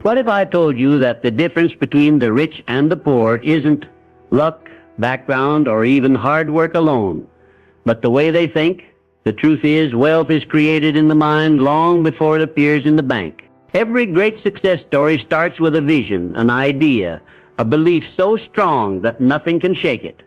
What if I told you that the difference between the rich and the poor isn't luck, background, or even hard work alone, but the way they think? The truth is, wealth is created in the mind long before it appears in the bank. Every great success story starts with a vision, an idea, a belief so strong that nothing can shake it.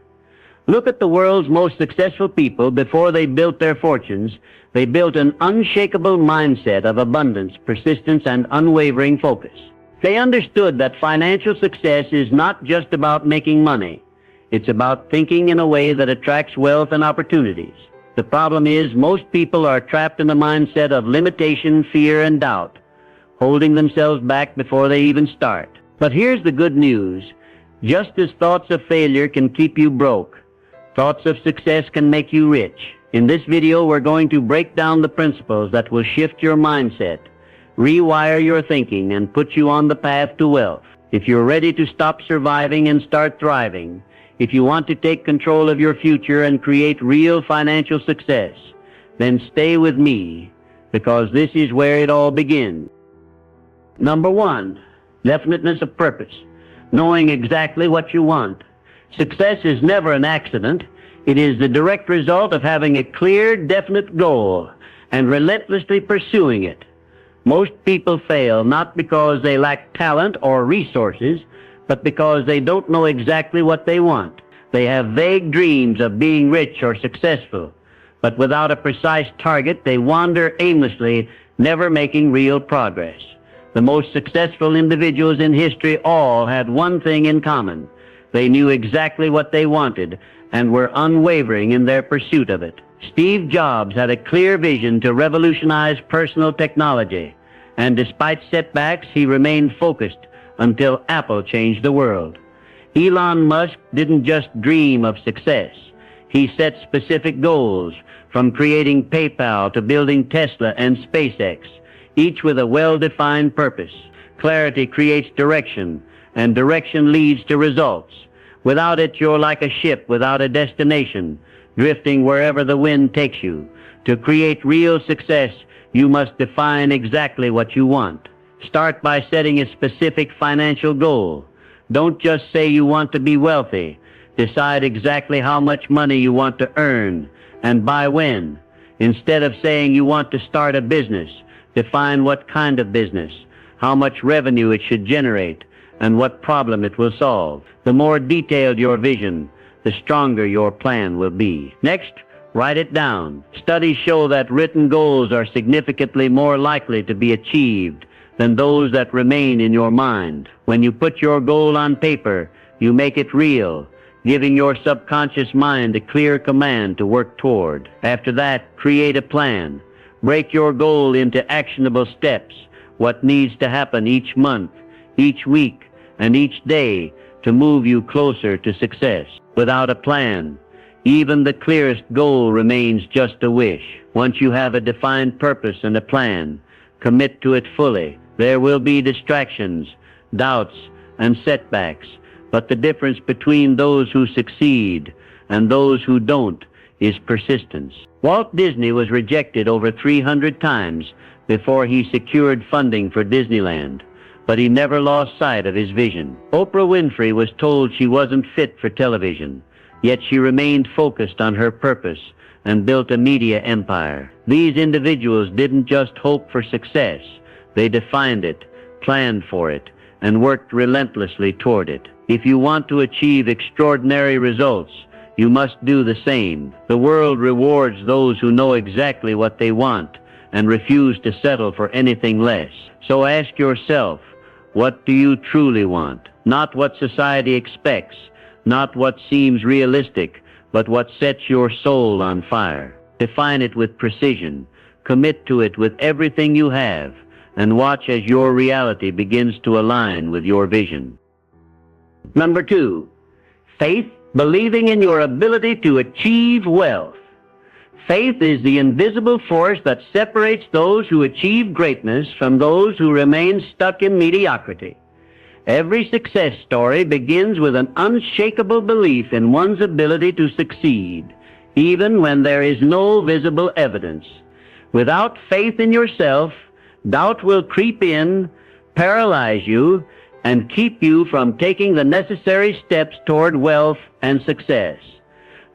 Look at the world's most successful people. Before they built their fortunes, they built an unshakable mindset of abundance, persistence, and unwavering focus. They understood that financial success is not just about making money. It's about thinking in a way that attracts wealth and opportunities. The problem is, most people are trapped in a mindset of limitation, fear, and doubt, holding themselves back before they even start. But here's the good news. Just as thoughts of failure can keep you broke, thoughts of success can make you rich. In this video, we're going to break down the principles that will shift your mindset, rewire your thinking, and put you on the path to wealth. If you're ready to stop surviving and start thriving, if you want to take control of your future and create real financial success, then stay with me, because this is where it all begins. Number 1, definiteness of purpose, knowing exactly what you want. Success is never an accident. It is the direct result of having a clear, definite goal and relentlessly pursuing it. Most people fail not because they lack talent or resources, but because they don't know exactly what they want. They have vague dreams of being rich or successful, but without a precise target, they wander aimlessly, never making real progress. The most successful individuals in history all had one thing in common. They knew exactly what they wanted and were unwavering in their pursuit of it. Steve Jobs had a clear vision to revolutionize personal technology, and despite setbacks, he remained focused until Apple changed the world. Elon Musk didn't just dream of success. He set specific goals, from creating PayPal to building Tesla and SpaceX, each with a well-defined purpose. Clarity creates direction, and direction leads to results. Without it, you're like a ship without a destination, drifting wherever the wind takes you. To create real success, you must define exactly what you want. Start by setting a specific financial goal. Don't just say you want to be wealthy. Decide exactly how much money you want to earn and by when. Instead of saying you want to start a business, define what kind of business, how much revenue it should generate, and what problem it will solve. The more detailed your vision, the stronger your plan will be. Next, write it down. Studies show that written goals are significantly more likely to be achieved than those that remain in your mind. When you put your goal on paper, you make it real, giving your subconscious mind a clear command to work toward. After that, create a plan. Break your goal into actionable steps, what needs to happen each month, each week, and each day to move you closer to success. Without a plan, even the clearest goal remains just a wish. Once you have a defined purpose and a plan, commit to it fully. There will be distractions, doubts, and setbacks, but the difference between those who succeed and those who don't is persistence. Walt Disney was rejected over 300 times before he secured funding for Disneyland, but he never lost sight of his vision. Oprah Winfrey was told she wasn't fit for television, yet she remained focused on her purpose and built a media empire. These individuals didn't just hope for success. They defined it, planned for it, and worked relentlessly toward it. If you want to achieve extraordinary results, you must do the same. The world rewards those who know exactly what they want and refuse to settle for anything less. So ask yourself, what do you truly want? Not what society expects, not what seems realistic, but what sets your soul on fire. Define it with precision. Commit to it with everything you have, and watch as your reality begins to align with your vision. Number 2, faith, believing in your ability to achieve wealth. Faith is the invisible force that separates those who achieve greatness from those who remain stuck in mediocrity. Every success story begins with an unshakable belief in one's ability to succeed, even when there is no visible evidence. Without faith in yourself, Doubt will creep in, paralyze you, and keep you from taking the necessary steps toward wealth and success.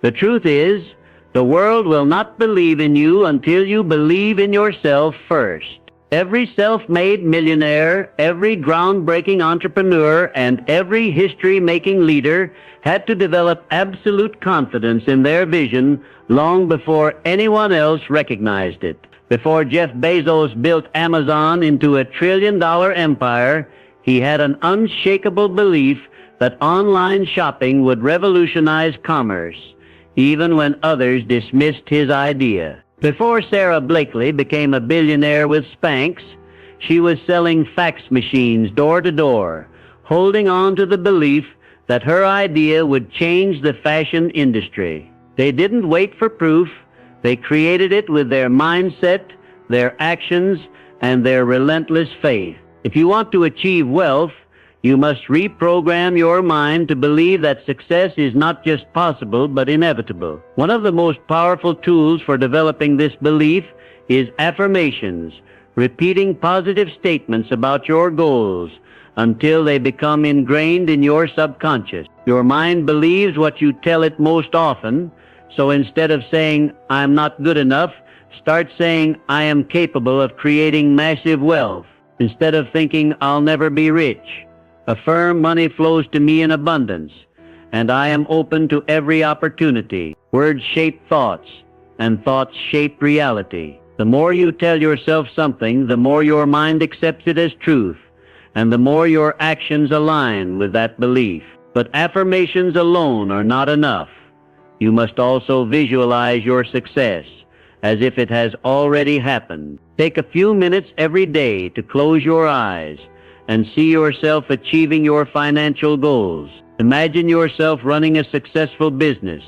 The truth is, the world will not believe in you until you believe in yourself first. Every self-made millionaire, every groundbreaking entrepreneur, and every history-making leader had to develop absolute confidence in their vision long before anyone else recognized it. Before Jeff Bezos built Amazon into a trillion-dollar empire, he had an unshakable belief that online shopping would revolutionize commerce, even when others dismissed his idea. Before Sarah Blakely became a billionaire with Spanx, she was selling fax machines door to door, holding on to the belief that her idea would change the fashion industry. They didn't wait for proof. They created it with their mindset, their actions, and their relentless faith. If you want to achieve wealth, you must reprogram your mind to believe that success is not just possible, but inevitable. One of the most powerful tools for developing this belief is affirmations, repeating positive statements about your goals until they become ingrained in your subconscious. Your mind believes what you tell it most often, so instead of saying, "I'm not good enough," start saying, "I am capable of creating massive wealth." Instead of thinking, "I'll never be rich," affirm, "Money flows to me in abundance, and I am open to every opportunity." Words shape thoughts, and thoughts shape reality. The more you tell yourself something, the more your mind accepts it as truth, and the more your actions align with that belief. But affirmations alone are not enough. You must also visualize your success as if it has already happened. Take a few minutes every day to close your eyes and see yourself achieving your financial goals. Imagine yourself running a successful business,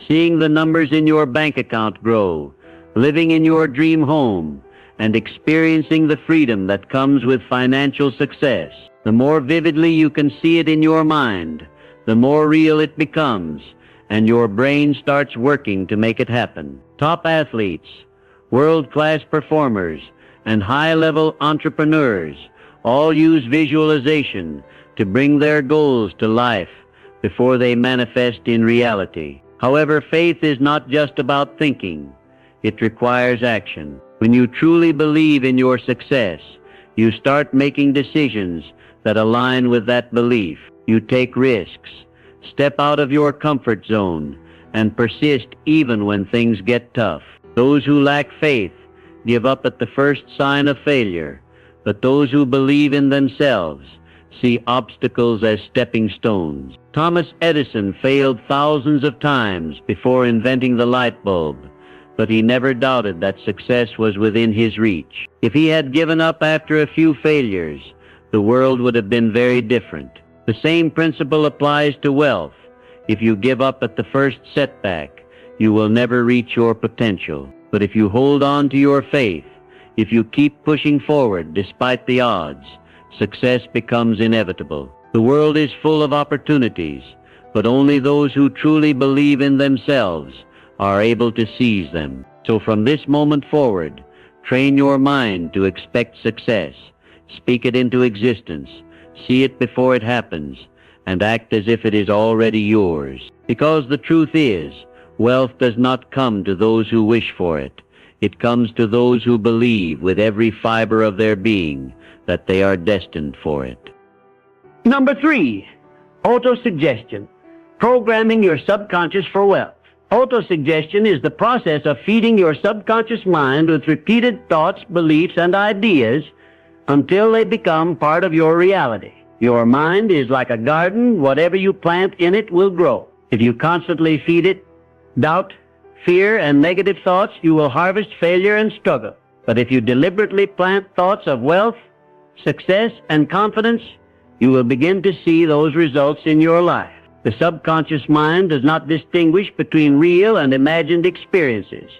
seeing the numbers in your bank account grow, living in your dream home, and experiencing the freedom that comes with financial success. The more vividly you can see it in your mind, the more real it becomes, and your brain starts working to make it happen. Top athletes, world-class performers, and high-level entrepreneurs all use visualization to bring their goals to life before they manifest in reality. However, faith is not just about thinking. It requires action. When you truly believe in your success, you start making decisions that align with that belief. You take risks, step out of your comfort zone, and persist even when things get tough. Those who lack faith give up at the first sign of failure, but those who believe in themselves see obstacles as stepping stones. Thomas Edison failed thousands of times before inventing the light bulb, but he never doubted that success was within his reach. If he had given up after a few failures, the world would have been very different. The same principle applies to wealth. If you give up at the first setback, you will never reach your potential. But if you hold on to your faith, if you keep pushing forward despite the odds, success becomes inevitable. The world is full of opportunities, but only those who truly believe in themselves are able to seize them. So from this moment forward, train your mind to expect success. Speak it into existence. See it before it happens, and act as if it is already yours. Because the truth is, wealth does not come to those who wish for it. It comes to those who believe with every fiber of their being that they are destined for it. Number 3, autosuggestion, programming your subconscious for wealth. Autosuggestion is the process of feeding your subconscious mind with repeated thoughts, beliefs, and ideas until they become part of your reality. Your mind is like a garden. Whatever you plant in it will grow. If you constantly feed it doubt, fear, and negative thoughts, you will harvest failure and struggle. But if you deliberately plant thoughts of wealth, success, and confidence, you will begin to see those results in your life. The subconscious mind does not distinguish between real and imagined experiences.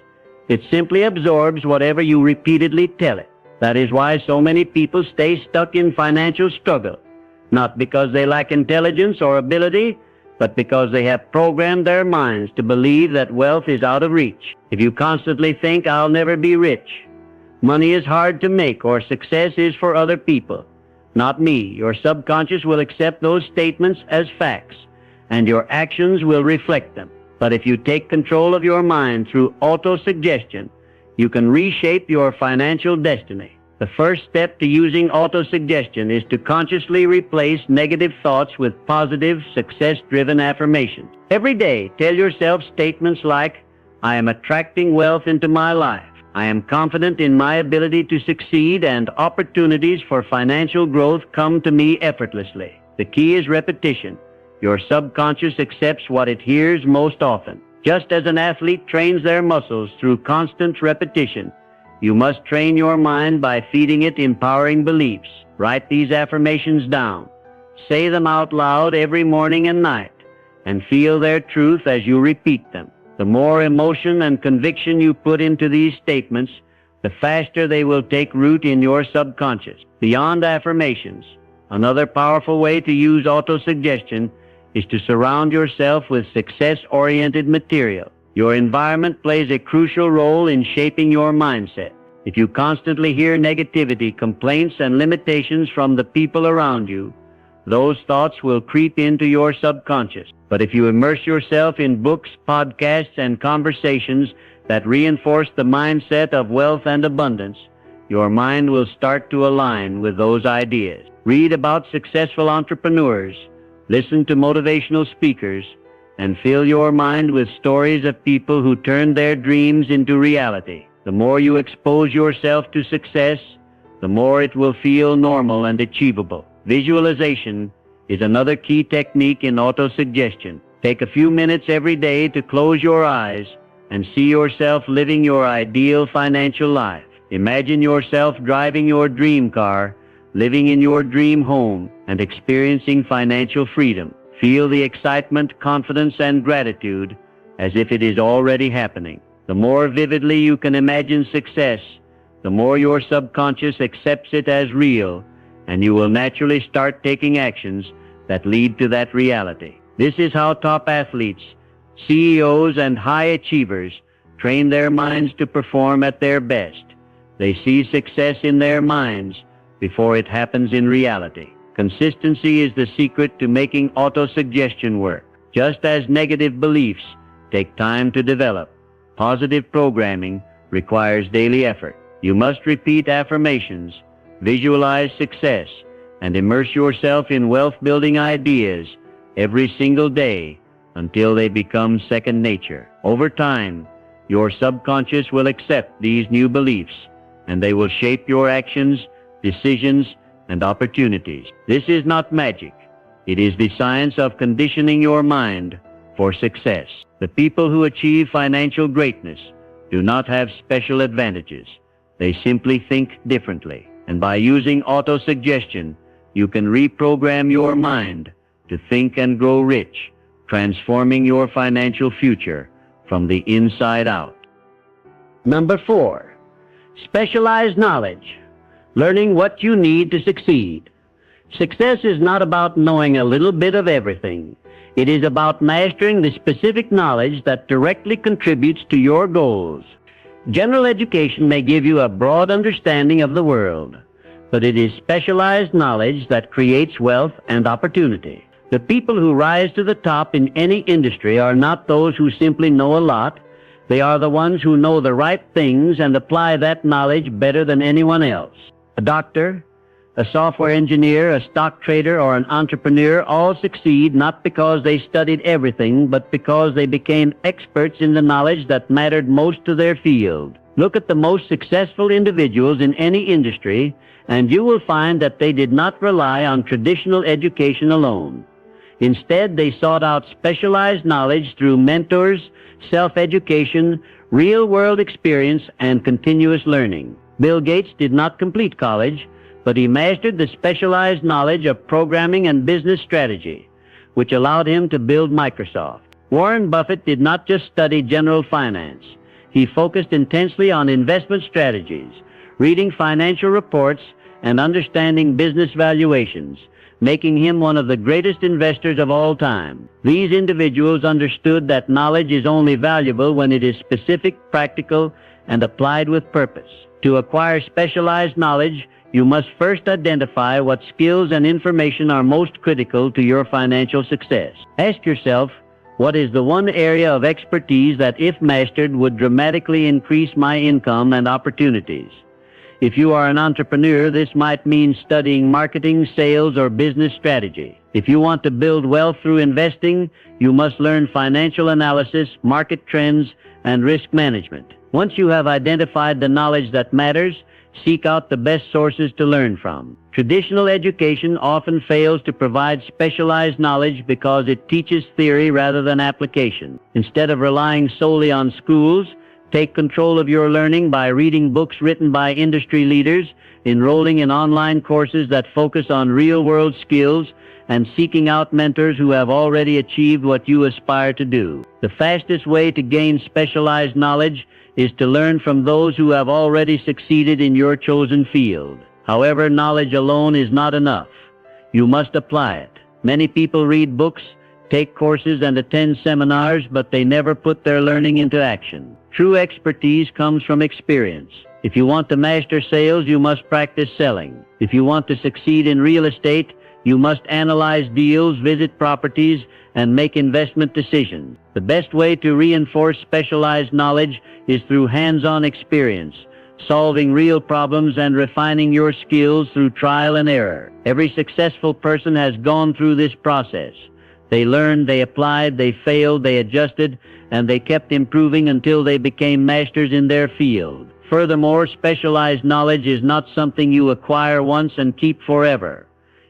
It simply absorbs whatever you repeatedly tell it. That is why so many people stay stuck in financial struggle, not because they lack intelligence or ability, but because they have programmed their minds to believe that wealth is out of reach. If you constantly think, "I'll never be rich," Money is hard to make, or success is for other people. Not me. Your subconscious will accept those statements as facts, and your actions will reflect them. But if you take control of your mind through autosuggestion, you can reshape your financial destiny. The first step to using autosuggestion is to consciously replace negative thoughts with positive, success-driven affirmations. Every day, tell yourself statements like, I am attracting wealth into my life. I am confident in my ability to succeed, and opportunities for financial growth come to me effortlessly. The key is repetition. Your subconscious accepts what it hears most often. Just as an athlete trains their muscles through constant repetition, you must train your mind by feeding it empowering beliefs. Write these affirmations down. Say them out loud every morning and night, and feel their truth as you repeat them. The more emotion and conviction you put into these statements, the faster they will take root in your subconscious. Beyond affirmations, another powerful way to use autosuggestion is to surround yourself with success-oriented material. Your environment plays a crucial role in shaping your mindset. If you constantly hear negativity, complaints, and limitations from the people around you, those thoughts will creep into your subconscious. But if you immerse yourself in books, podcasts, and conversations that reinforce the mindset of wealth and abundance, your mind will start to align with those ideas. Read about successful entrepreneurs, listen to motivational speakers, and fill your mind with stories of people who turned their dreams into reality. The more you expose yourself to success, the more it will feel normal and achievable. Visualization is another key technique in autosuggestion. Take a few minutes every day to close your eyes and see yourself living your ideal financial life. Imagine yourself driving your dream car, living in your dream home, and experiencing financial freedom. Feel the excitement, confidence, and gratitude as if it is already happening. The more vividly you can imagine success, the more your subconscious accepts it as real, and you will naturally start taking actions that lead to that reality. This is how top athletes, CEOs, and high achievers train their minds to perform at their best. They see success in their minds before it happens in reality. Consistency is the secret to making autosuggestion work. Just as negative beliefs take time to develop, positive programming requires daily effort. You must repeat affirmations, visualize success, and immerse yourself in wealth-building ideas every single day until they become second nature. Over time, your subconscious will accept these new beliefs, and they will shape your actions, decisions, and opportunities. This is not magic. It is the science of conditioning your mind for success. The people who achieve financial greatness do not have special advantages. They simply think differently. And by using autosuggestion, you can reprogram your mind to think and grow rich, transforming your financial future from the inside out. Number 4, specialized knowledge. Learning what you need to succeed. Success is not about knowing a little bit of everything. It is about mastering the specific knowledge that directly contributes to your goals. General education may give you a broad understanding of the world, but it is specialized knowledge that creates wealth and opportunity. The people who rise to the top in any industry are not those who simply know a lot. They are the ones who know the right things and apply that knowledge better than anyone else. A doctor, a software engineer, a stock trader, or an entrepreneur all succeed not because they studied everything, but because they became experts in the knowledge that mattered most to their field. Look at the most successful individuals in any industry, and you will find that they did not rely on traditional education alone. Instead, they sought out specialized knowledge through mentors, self-education, real-world experience, and continuous learning. Bill Gates did not complete college, but he mastered the specialized knowledge of programming and business strategy, which allowed him to build Microsoft. Warren Buffett did not just study general finance. He focused intensely on investment strategies, reading financial reports, and understanding business valuations, making him one of the greatest investors of all time. These individuals understood that knowledge is only valuable when it is specific, practical, and applied with purpose. To acquire specialized knowledge, you must first identify what skills and information are most critical to your financial success. Ask yourself, what is the one area of expertise that, if mastered, would dramatically increase my income and opportunities? If you are an entrepreneur, this might mean studying marketing, sales, or business strategy. If you want to build wealth through investing, you must learn financial analysis, market trends, and risk management. Once you have identified the knowledge that matters, seek out the best sources to learn from. Traditional education often fails to provide specialized knowledge because it teaches theory rather than application. Instead of relying solely on schools, take control of your learning by reading books written by industry leaders, enrolling in online courses that focus on real-world skills, and seeking out mentors who have already achieved what you aspire to do. The fastest way to gain specialized knowledge is to learn from those who have already succeeded in your chosen field. However, knowledge alone is not enough. You must apply it. Many people read books, take courses, and attend seminars, but they never put their learning into action. True expertise comes from experience. If you want to master sales, you must practice selling. If you want to succeed in real estate, you must analyze deals, visit properties, and make investment decisions. The best way to reinforce specialized knowledge is through hands-on experience, solving real problems and refining your skills through trial and error. Every successful person has gone through this process. They learned, they applied, they failed, they adjusted, and they kept improving until they became masters in their field. Furthermore, specialized knowledge is not something you acquire once and keep forever.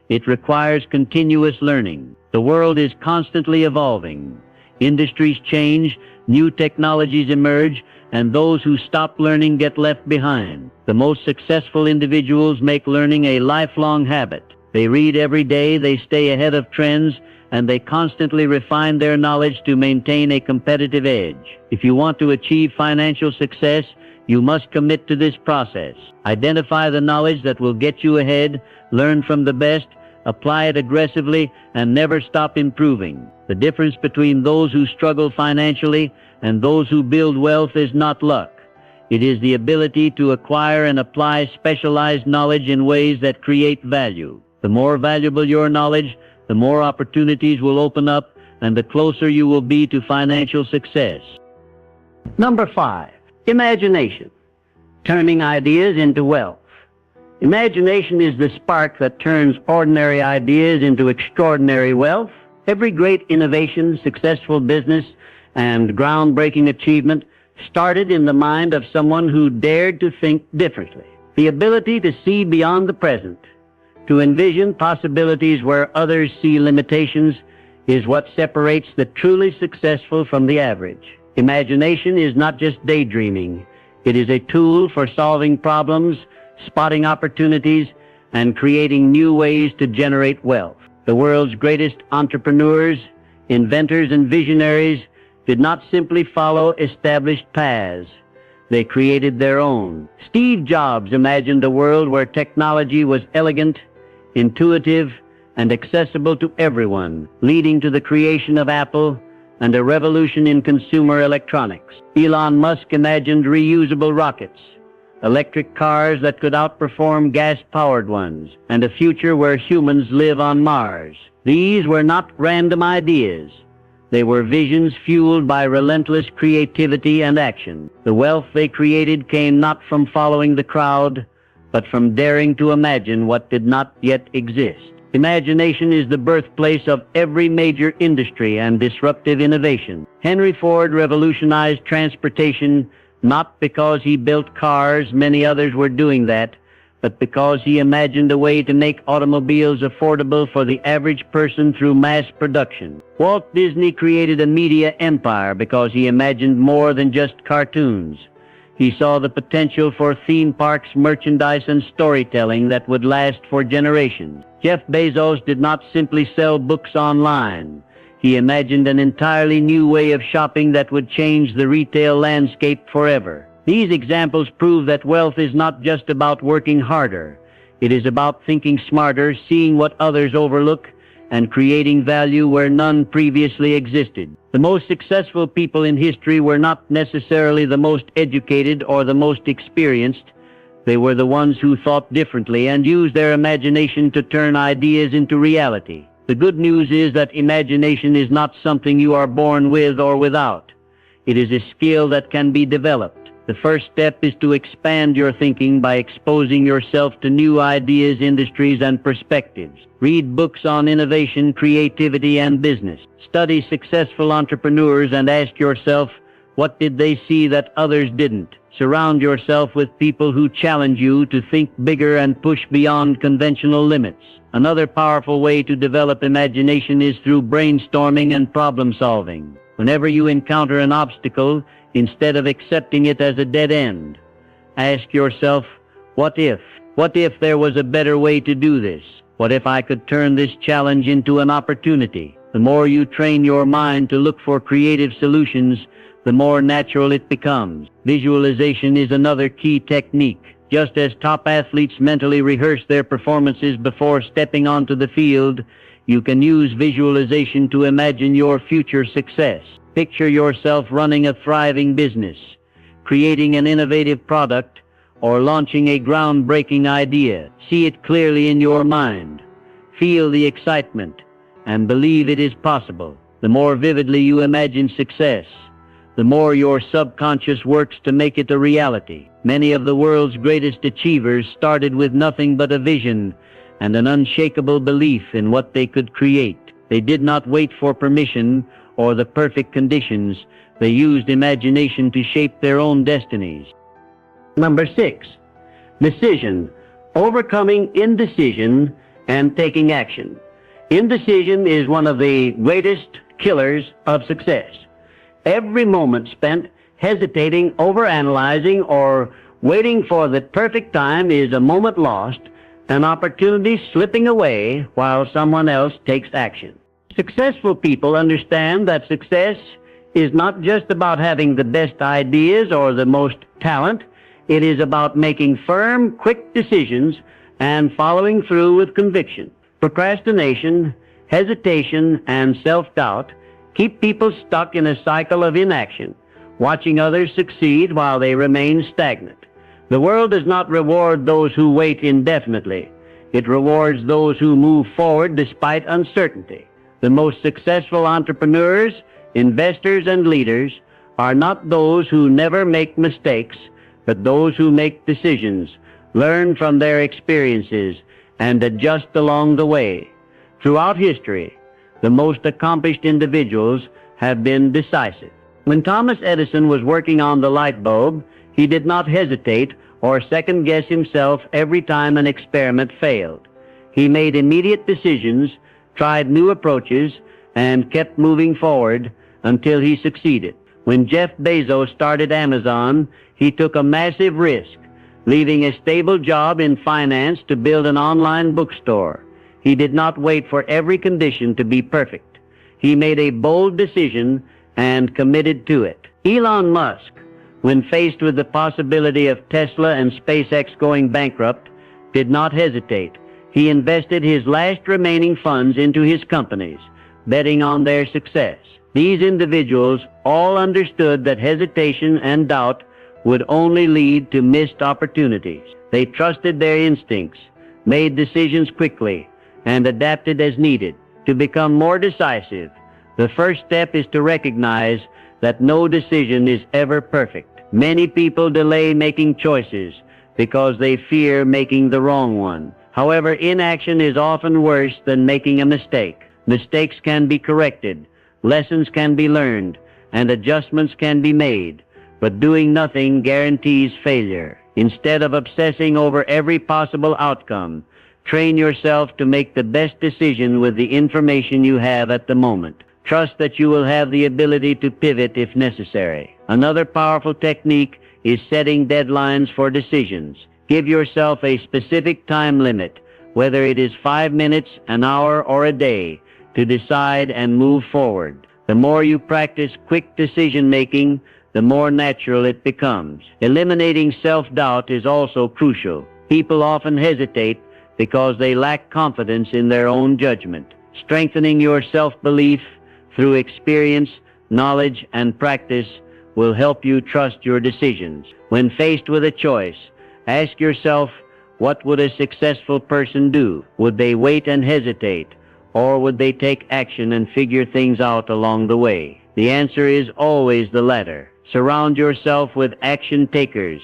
It requires continuous learning. The world is constantly evolving. Industries change, new technologies emerge, and those who stop learning get left behind. The most successful individuals make learning a lifelong habit. They read every day, they stay ahead of trends, and they constantly refine their knowledge to maintain a competitive edge. If you want to achieve financial success, you must commit to this process. Identify the knowledge that will get you ahead, learn from the best, apply it aggressively, and never stop improving. The difference between those who struggle financially and those who build wealth is not luck. It is the ability to acquire and apply specialized knowledge in ways that create value. The more valuable your knowledge, the more opportunities will open up, and the closer you will be to financial success. Number 5, imagination, turning ideas into wealth. Imagination is the spark that turns ordinary ideas into extraordinary wealth. Every great innovation, successful business, and groundbreaking achievement started in the mind of someone who dared to think differently. The ability to see beyond the present, to envision possibilities where others see limitations, is what separates the truly successful from the average. Imagination is not just daydreaming. It is a tool for solving problems, spotting opportunities, and creating new ways to generate wealth. The world's greatest entrepreneurs, inventors, and visionaries did not simply follow established paths. They created their own. Steve Jobs imagined a world where technology was elegant, intuitive, and accessible to everyone, leading to the creation of Apple and a revolution in consumer electronics. Elon Musk imagined reusable rockets, electric cars that could outperform gas-powered ones, and a future where humans live on Mars. These were not random ideas. They were visions fueled by relentless creativity and action. The wealth they created came not from following the crowd, but from daring to imagine what did not yet exist. Imagination is the birthplace of every major industry and disruptive innovation. Henry Ford revolutionized transportation not because he built cars, many others were doing that, but because he imagined a way to make automobiles affordable for the average person through mass production. Walt Disney created a media empire because he imagined more than just cartoons. He saw the potential for theme parks, merchandise, and storytelling that would last for generations. Jeff Bezos did not simply sell books online. He imagined an entirely new way of shopping that would change the retail landscape forever. These examples prove that wealth is not just about working harder. It is about thinking smarter, seeing what others overlook, and creating value where none previously existed. The most successful people in history were not necessarily the most educated or the most experienced. They were the ones who thought differently and used their imagination to turn ideas into reality. The good news is that imagination is not something you are born with or without. It is a skill that can be developed. The first step is to expand your thinking by exposing yourself to new ideas, industries, and perspectives. Read books on innovation, creativity, and business. Study successful entrepreneurs and ask yourself, what did they see that others didn't? Surround yourself with people who challenge you to think bigger and push beyond conventional limits. Another powerful way to develop imagination is through brainstorming and problem solving. Whenever you encounter an obstacle, instead of accepting it as a dead end, ask yourself, what if? What if there was a better way to do this? What if I could turn this challenge into an opportunity? The more you train your mind to look for creative solutions, the more natural it becomes. Visualization is another key technique. Just as top athletes mentally rehearse their performances before stepping onto the field, you can use visualization to imagine your future success. Picture yourself running a thriving business, creating an innovative product, or launching a groundbreaking idea. See it clearly in your mind. Feel the excitement and believe it is possible. The more vividly you imagine success, the more your subconscious works to make it a reality. Many of the world's greatest achievers started with nothing but a vision and an unshakable belief in what they could create. They did not wait for permission or the perfect conditions. They used imagination to shape their own destinies. Number 6, decision. Overcoming indecision and taking action. Indecision is one of the greatest killers of success. Every moment spent hesitating, overanalyzing, or waiting for the perfect time is a moment lost, an opportunity slipping away while someone else takes action. Successful people understand that success is not just about having the best ideas or the most talent. It is about making firm, quick decisions and following through with conviction. Procrastination, hesitation, and self-doubt keep people stuck in a cycle of inaction, watching others succeed while they remain stagnant. The world does not reward those who wait indefinitely. It rewards those who move forward despite uncertainty. The most successful entrepreneurs, investors, and leaders are not those who never make mistakes, but those who make decisions, learn from their experiences, and adjust along the way. Throughout history, the most accomplished individuals have been decisive. When Thomas Edison was working on the light bulb, he did not hesitate or second-guess himself every time an experiment failed. He made immediate decisions, tried new approaches, and kept moving forward until he succeeded. When Jeff Bezos started Amazon, he took a massive risk, leaving a stable job in finance to build an online bookstore. He did not wait for every condition to be perfect. He made a bold decision and committed to it. Elon Musk, when faced with the possibility of Tesla and SpaceX going bankrupt, did not hesitate. He invested his last remaining funds into his companies, betting on their success. These individuals all understood that hesitation and doubt would only lead to missed opportunities. They trusted their instincts, made decisions quickly, and adapted as needed. To become more decisive, the first step is to recognize that no decision is ever perfect. Many people delay making choices because they fear making the wrong one. However, inaction is often worse than making a mistake. Mistakes can be corrected, lessons can be learned, and adjustments can be made, but doing nothing guarantees failure. Instead of obsessing over every possible outcome, train yourself to make the best decision with the information you have at the moment. Trust that you will have the ability to pivot if necessary. Another powerful technique is setting deadlines for decisions. Give yourself a specific time limit, whether it is 5 minutes, an hour, or a day, to decide and move forward. The more you practice quick decision-making, the more natural it becomes. Eliminating self-doubt is also crucial. People often hesitate because they lack confidence in their own judgment. Strengthening your self-belief through experience, knowledge, and practice will help you trust your decisions. When faced with a choice, Ask yourself, what would a successful person do? Would they wait and hesitate, or would they take action and figure things out along the way? The answer is always the latter. Surround yourself with action takers,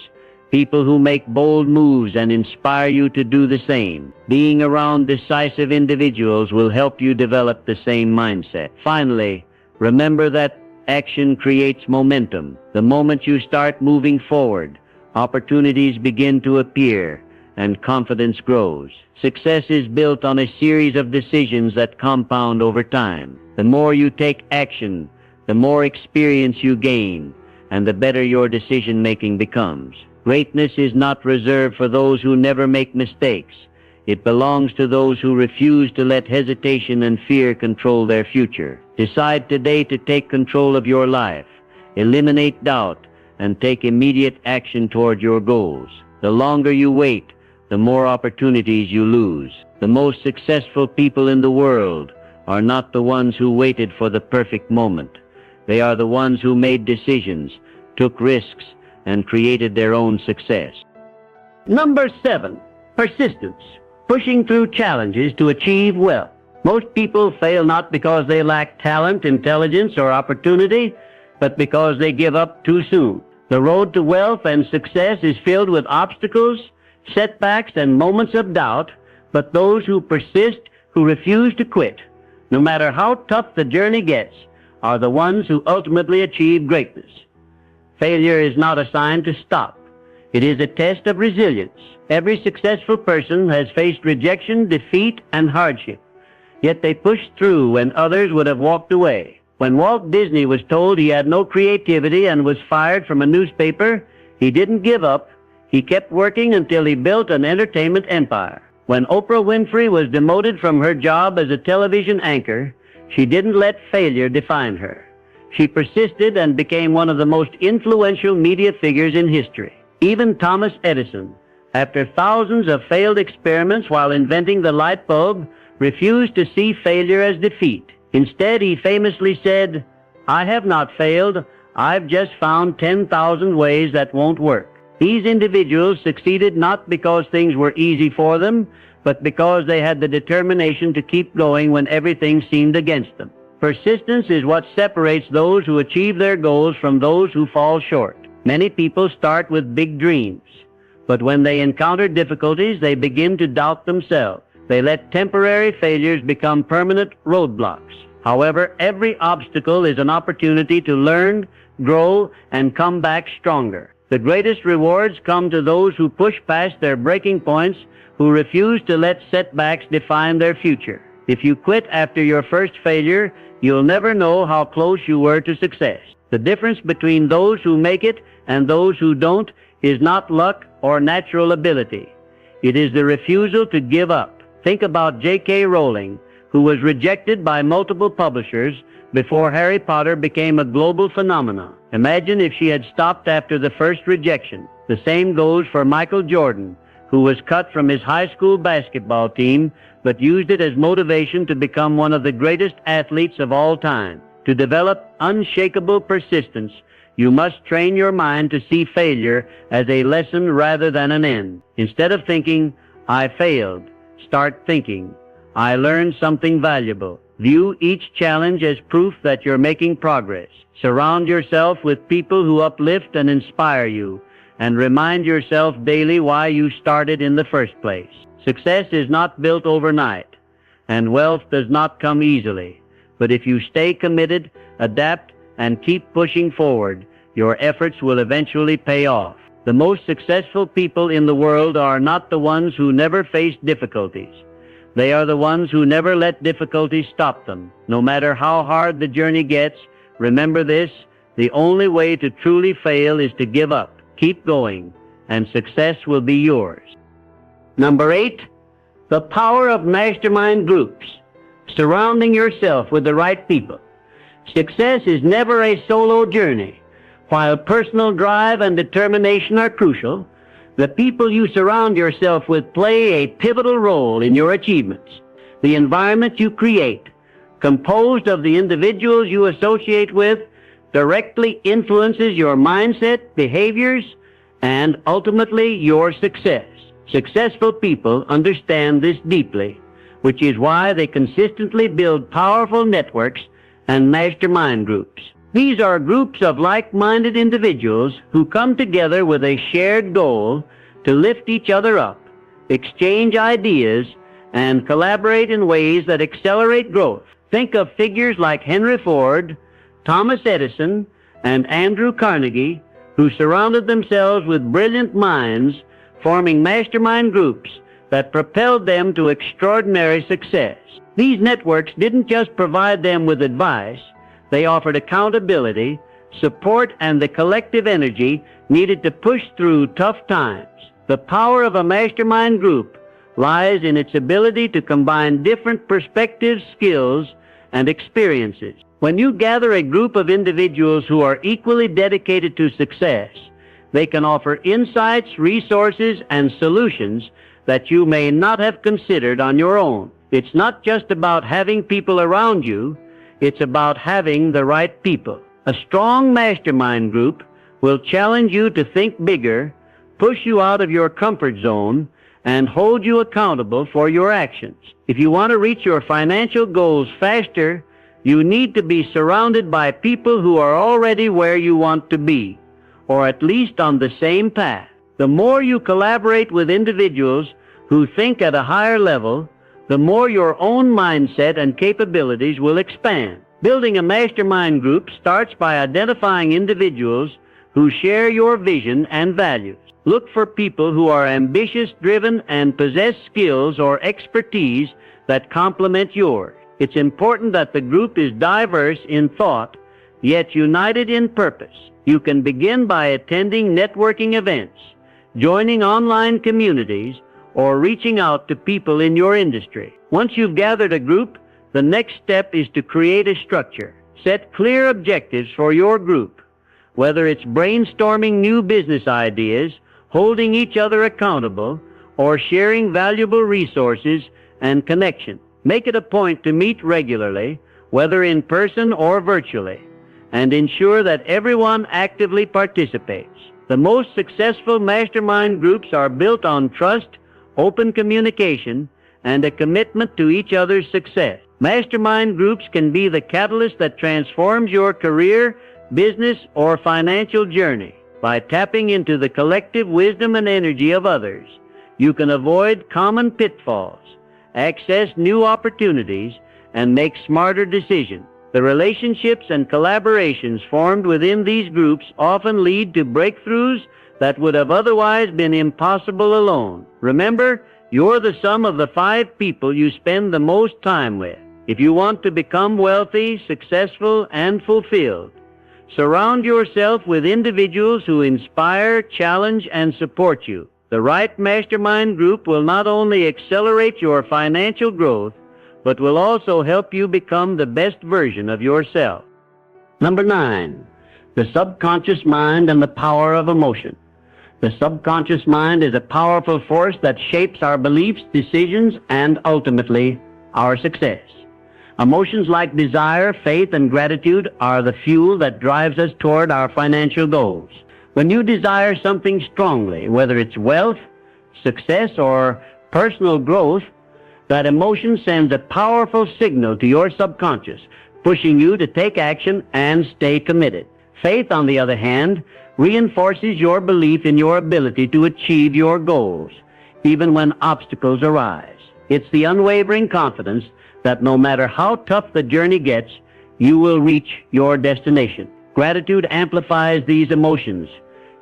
people who make bold moves and inspire you to do the same. Being around decisive individuals will help you develop the same mindset. Finally, remember that action creates momentum. The moment you start moving forward, opportunities begin to appear and confidence grows. Success is built on a series of decisions that compound over time. The more you take action, the more experience you gain, and the better your decision-making becomes. Greatness is not reserved for those who never make mistakes. It belongs to those who refuse to let hesitation and fear control their future. Decide today to take control of your life, eliminate doubt, and take immediate action toward your goals. The longer you wait, the more opportunities you lose. The most successful people in the world are not the ones who waited for the perfect moment. They are the ones who made decisions, took risks, and created their own success. Number 7, persistence. Pushing through challenges to achieve wealth. Most people fail not because they lack talent, intelligence, or opportunity, but because they give up too soon. The road to wealth and success is filled with obstacles, setbacks, and moments of doubt, but those who persist, who refuse to quit, no matter how tough the journey gets, are the ones who ultimately achieve greatness. Failure is not a sign to stop. It is a test of resilience. Every successful person has faced rejection, defeat, and hardship. Yet they pushed through when others would have walked away. When Walt Disney was told he had no creativity and was fired from a newspaper, he didn't give up. He kept working until he built an entertainment empire. When Oprah Winfrey was demoted from her job as a television anchor, she didn't let failure define her. She persisted and became one of the most influential media figures in history. Even Thomas Edison, after thousands of failed experiments while inventing the light bulb, refused to see failure as defeat. Instead, he famously said, "I have not failed. I've just found 10,000 ways that won't work." These individuals succeeded not because things were easy for them, but because they had the determination to keep going when everything seemed against them. Persistence is what separates those who achieve their goals from those who fall short. Many people start with big dreams, but when they encounter difficulties, they begin to doubt themselves. They let temporary failures become permanent roadblocks. However, every obstacle is an opportunity to learn, grow, and come back stronger. The greatest rewards come to those who push past their breaking points, who refuse to let setbacks define their future. If you quit after your first failure, you'll never know how close you were to success. The difference between those who make it and those who don't is not luck or natural ability. It is the refusal to give up. Think about J.K. Rowling, who was rejected by multiple publishers before Harry Potter became a global phenomenon. Imagine if she had stopped after the first rejection. The same goes for Michael Jordan, who was cut from his high school basketball team, but used it as motivation to become one of the greatest athletes of all time. To develop unshakable persistence, you must train your mind to see failure as a lesson rather than an end. Instead of thinking, "I failed," start thinking, "I learned something valuable." View each challenge as proof that you're making progress. Surround yourself with people who uplift and inspire you, and remind yourself daily why you started in the first place. Success is not built overnight, and wealth does not come easily. But if you stay committed, adapt, and keep pushing forward, your efforts will eventually pay off. The most successful people in the world are not the ones who never faced difficulties. They are the ones who never let difficulties stop them. No matter how hard the journey gets, remember this: the only way to truly fail is to give up. Keep going, and success will be yours. Number 8, the power of mastermind groups. Surrounding yourself with the right people. Success is never a solo journey. While personal drive and determination are crucial, the people you surround yourself with play a pivotal role in your achievements. The environment you create, composed of the individuals you associate with, directly influences your mindset, behaviors, and ultimately your success. Successful people understand this deeply, which is why they consistently build powerful networks and mastermind groups. These are groups of like-minded individuals who come together with a shared goal to lift each other up, exchange ideas, and collaborate in ways that accelerate growth. Think of figures like Henry Ford, Thomas Edison, and Andrew Carnegie, who surrounded themselves with brilliant minds, forming mastermind groups that propelled them to extraordinary success. These networks didn't just provide them with advice, they offered accountability, support, and the collective energy needed to push through tough times. The power of a mastermind group lies in its ability to combine different perspectives, skills, and experiences. When you gather a group of individuals who are equally dedicated to success, they can offer insights, resources, and solutions that you may not have considered on your own. It's not just about having people around you, it's about having the right people. A strong mastermind group will challenge you to think bigger, push you out of your comfort zone, and hold you accountable for your actions. If you want to reach your financial goals faster, you need to be surrounded by people who are already where you want to be, or at least on the same path. The more you collaborate with individuals who think at a higher level, the more your own mindset and capabilities will expand. Building a mastermind group starts by identifying individuals who share your vision and values. Look for people who are ambitious, driven, and possess skills or expertise that complement yours. It's important that the group is diverse in thought, yet united in purpose. You can begin by attending networking events, joining online communities, or reaching out to people in your industry. Once you've gathered a group, the next step is to create a structure. Set clear objectives for your group, whether it's brainstorming new business ideas, holding each other accountable, or sharing valuable resources and connection. Make it a point to meet regularly, whether in person or virtually, and ensure that everyone actively participates. The most successful mastermind groups are built on trust, open communication, and a commitment to each other's success. Mastermind groups can be the catalyst that transforms your career, business, or financial journey. By tapping into the collective wisdom and energy of others, you can avoid common pitfalls, access new opportunities, and make smarter decisions. The relationships and collaborations formed within these groups often lead to breakthroughs that would have otherwise been impossible alone. Remember, you're the sum of the 5 people you spend the most time with. If you want to become wealthy, successful, and fulfilled, surround yourself with individuals who inspire, challenge, and support you. The right mastermind group will not only accelerate your financial growth, but will also help you become the best version of yourself. Number 9, the subconscious mind and the power of emotion. The subconscious mind is a powerful force that shapes our beliefs, decisions, and ultimately our success. Emotions like desire, faith, and gratitude are the fuel that drives us toward our financial goals. When you desire something strongly, whether it's wealth, success, or personal growth, that emotion sends a powerful signal to your subconscious, pushing you to take action and stay committed. Faith, on the other hand, reinforces your belief in your ability to achieve your goals, even when obstacles arise. It's the unwavering confidence that no matter how tough the journey gets, you will reach your destination. Gratitude amplifies these emotions,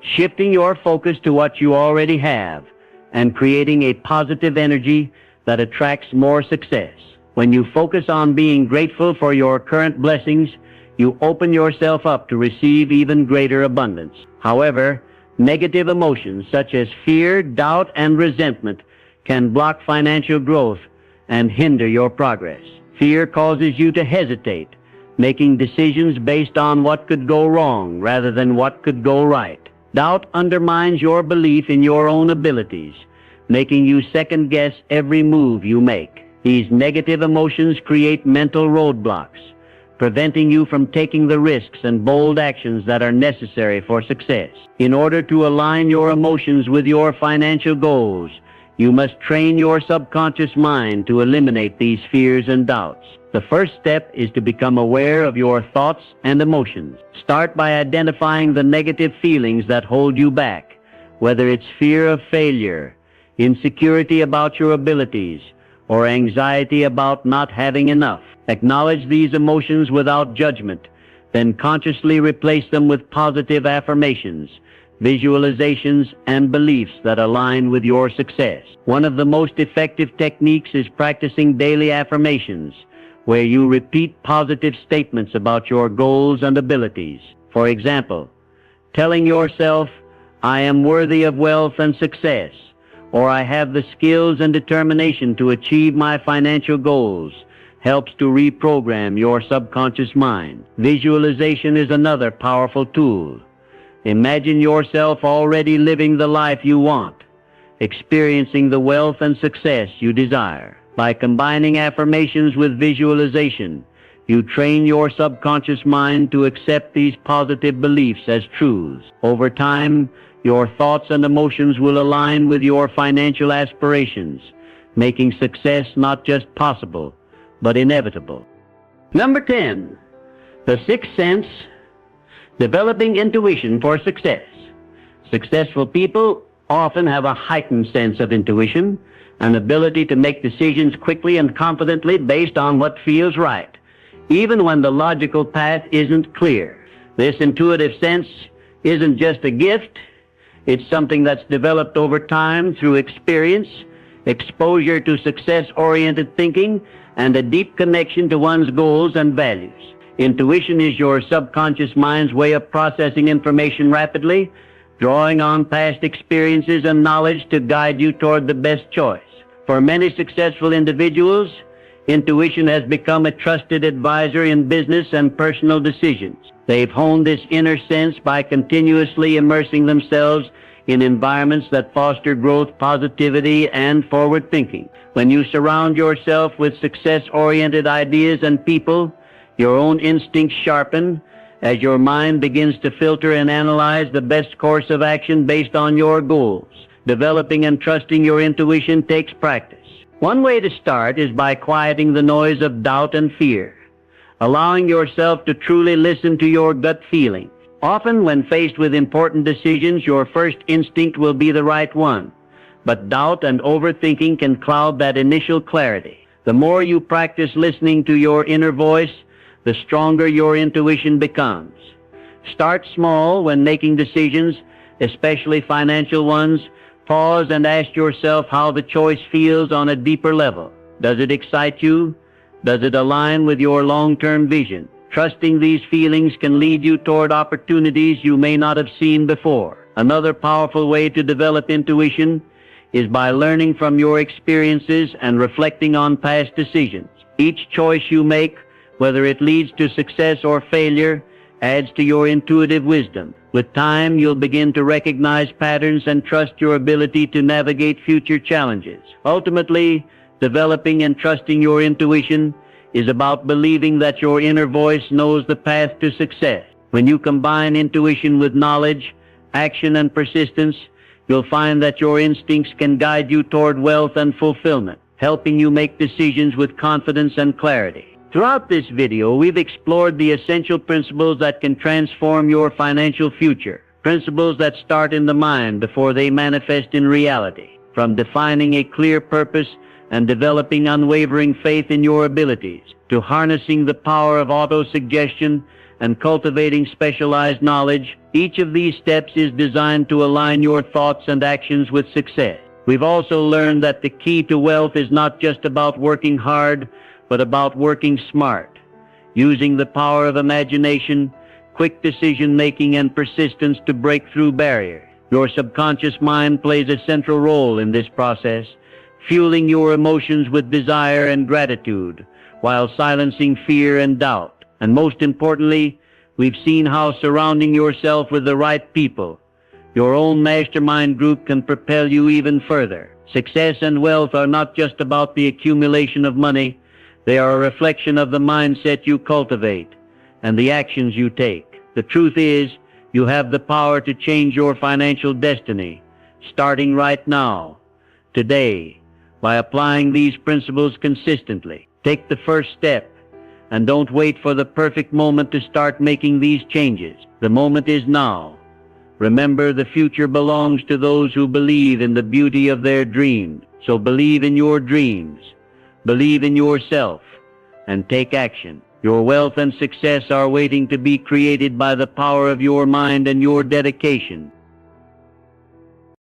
shifting your focus to what you already have and creating a positive energy that attracts more success. When you focus on being grateful for your current blessings, you open yourself up to receive even greater abundance. However, negative emotions such as fear, doubt, and resentment can block financial growth and hinder your progress. Fear causes you to hesitate, making decisions based on what could go wrong rather than what could go right. Doubt undermines your belief in your own abilities, making you second-guess every move you make. These negative emotions create mental roadblocks, preventing you from taking the risks and bold actions that are necessary for success. In order to align your emotions with your financial goals, you must train your subconscious mind to eliminate these fears and doubts. The first step is to become aware of your thoughts and emotions. Start by identifying the negative feelings that hold you back, whether it's fear of failure, insecurity about your abilities, or anxiety about not having enough. Acknowledge these emotions without judgment, then consciously replace them with positive affirmations, visualizations, and beliefs that align with your success. One of the most effective techniques is practicing daily affirmations, where you repeat positive statements about your goals and abilities. For example, telling yourself, "I am worthy of wealth and success," or "I have the skills and determination to achieve my financial goals," helps to reprogram your subconscious mind. Visualization is another powerful tool. Imagine yourself already living the life you want, experiencing the wealth and success you desire. By combining affirmations with visualization, you train your subconscious mind to accept these positive beliefs as truths. Over time, your thoughts and emotions will align with your financial aspirations, making success not just possible, but inevitable. Number 10, the sixth sense, developing intuition for success. Successful people often have a heightened sense of intuition, an ability to make decisions quickly and confidently based on what feels right, even when the logical path isn't clear. This intuitive sense isn't just a gift, it's something that's developed over time through experience, exposure to success-oriented thinking, and a deep connection to one's goals and values. Intuition is your subconscious mind's way of processing information rapidly, drawing on past experiences and knowledge to guide you toward the best choice. For many successful individuals, intuition has become a trusted advisor in business and personal decisions. They've honed this inner sense by continuously immersing themselves in environments that foster growth, positivity, and forward thinking. When you surround yourself with success-oriented ideas and people, your own instincts sharpen as your mind begins to filter and analyze the best course of action based on your goals. Developing and trusting your intuition takes practice. One way to start is by quieting the noise of doubt and fear, allowing yourself to truly listen to your gut feeling. Often when faced with important decisions, your first instinct will be the right one, but doubt and overthinking can cloud that initial clarity. The more you practice listening to your inner voice, the stronger your intuition becomes. Start small when making decisions, especially financial ones. Pause and ask yourself how the choice feels on a deeper level. Does it excite you? Does it align with your long-term vision? Trusting these feelings can lead you toward opportunities you may not have seen before. Another powerful way to develop intuition is by learning from your experiences and reflecting on past decisions. Each choice you make, whether it leads to success or failure, adds to your intuitive wisdom. With time, you'll begin to recognize patterns and trust your ability to navigate future challenges. Ultimately, developing and trusting your intuition is about believing that your inner voice knows the path to success. When you combine intuition with knowledge, action, and persistence, you'll find that your instincts can guide you toward wealth and fulfillment, helping you make decisions with confidence and clarity. Throughout this video, we've explored the essential principles that can transform your financial future. Principles that start in the mind before they manifest in reality. From defining a clear purpose and developing unwavering faith in your abilities, to harnessing the power of autosuggestion and cultivating specialized knowledge, each of these steps is designed to align your thoughts and actions with success. We've also learned that the key to wealth is not just about working hard, but about working smart, using the power of imagination, quick decision-making, and persistence to break through barriers. Your subconscious mind plays a central role in this process, fueling your emotions with desire and gratitude, while silencing fear and doubt. And most importantly, we've seen how surrounding yourself with the right people, your own mastermind group, can propel you even further. Success and wealth are not just about the accumulation of money, They are a reflection of the mindset you cultivate and the actions you take. The truth is, you have the power to change your financial destiny, starting right now, today, by applying these principles consistently. Take the first step, and don't wait for the perfect moment to start making these changes. The moment is now. Remember, the future belongs to those who believe in the beauty of their dreams. So believe in your dreams, believe in yourself, and take action. Your wealth and success are waiting to be created by the power of your mind and your dedication.